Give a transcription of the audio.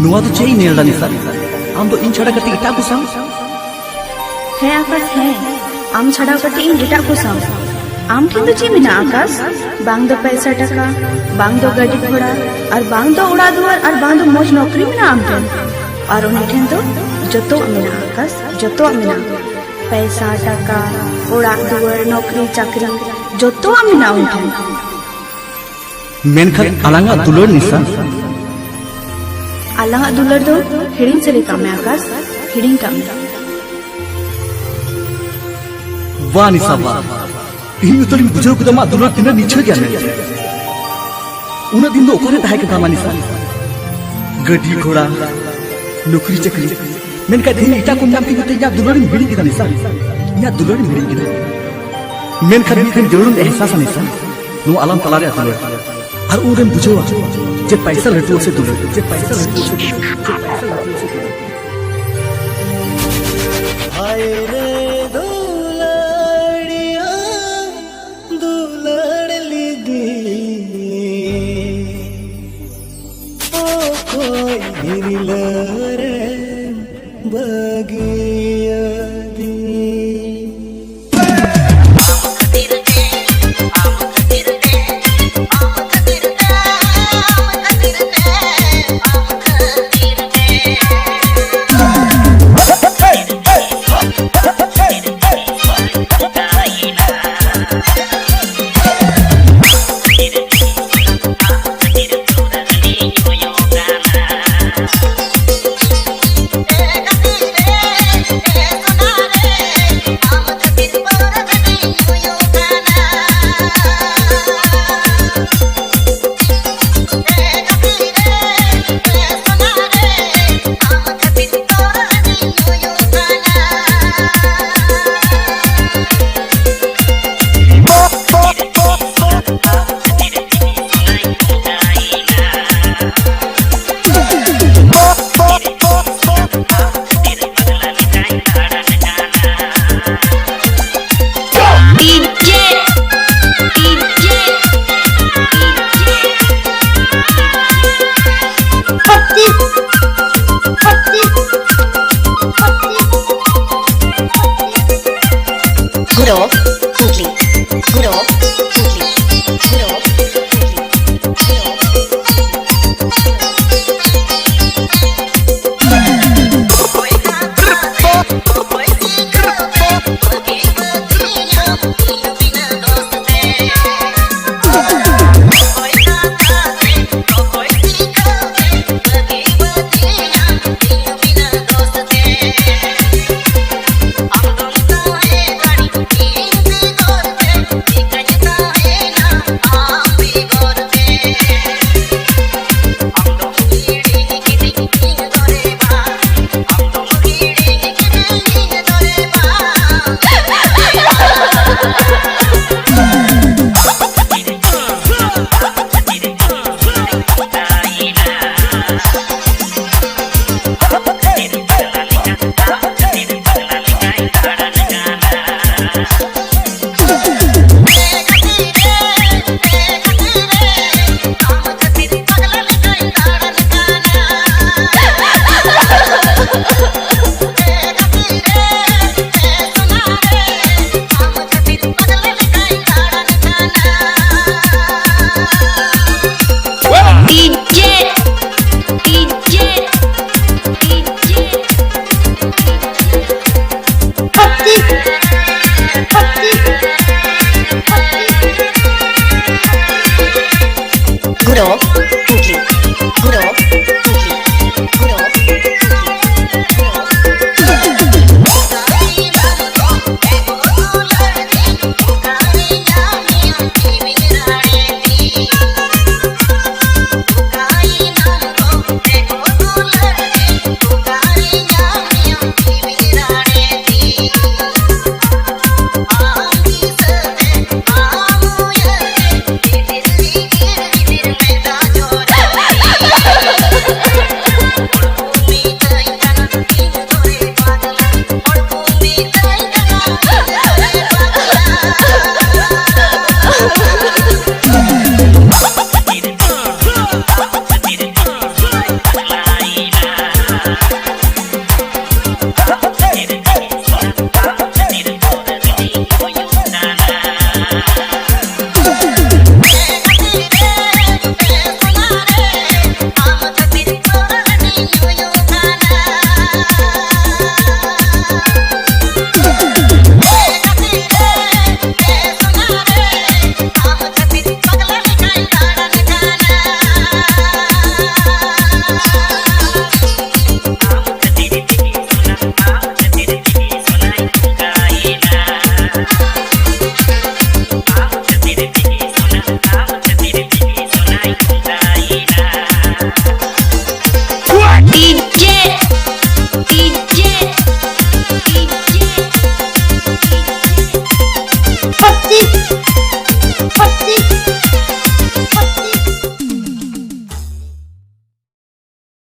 नुआ तो चेई नेल दानी सा आम तो इन छड़ा कति इटा को साम है आकाश है आम छड़ा कति इन इटा को साम आम ठिन तो ची मिना आकाश बांग दो पैसा टका बांग दो गाड़ी घोड़ा और बांग दो उड़ा दुआर और बांग दो मौज नौकरी मिना आम ठिन और उन्हें ठिन तो जतो मिना आकाश जतो मिना पैसा टका उड़ा दुआर नौकरी चाकरी जतो मिना उन ठिन मेनखत अलंगा दुलर निसा अलंगा दुलर दो हिडिंग से लेकर मैं आकाश हिडिंग का वाह निसा वाह इन तो बुझो को मा दुलर दिन नीचे गया ने उन दिन दो ओकरे ताहे के ता निसा गड्डी घोड़ा नौकरी चाकरी मेनका दिन इटा को नाम की गते या दुलर हिडिंग की निसा या दुलर हिडिंग की मेनखत बिखन जरूर एहसास निसा नो आलम तलारे दुलर और उन बुझो जे पैसा लटू से दुलर जे पैसा लटू से हाय रे दुलड़िया दुलड़ली दी ओ कोई गिरलरे बगिया दी Guru, Putri, Guru.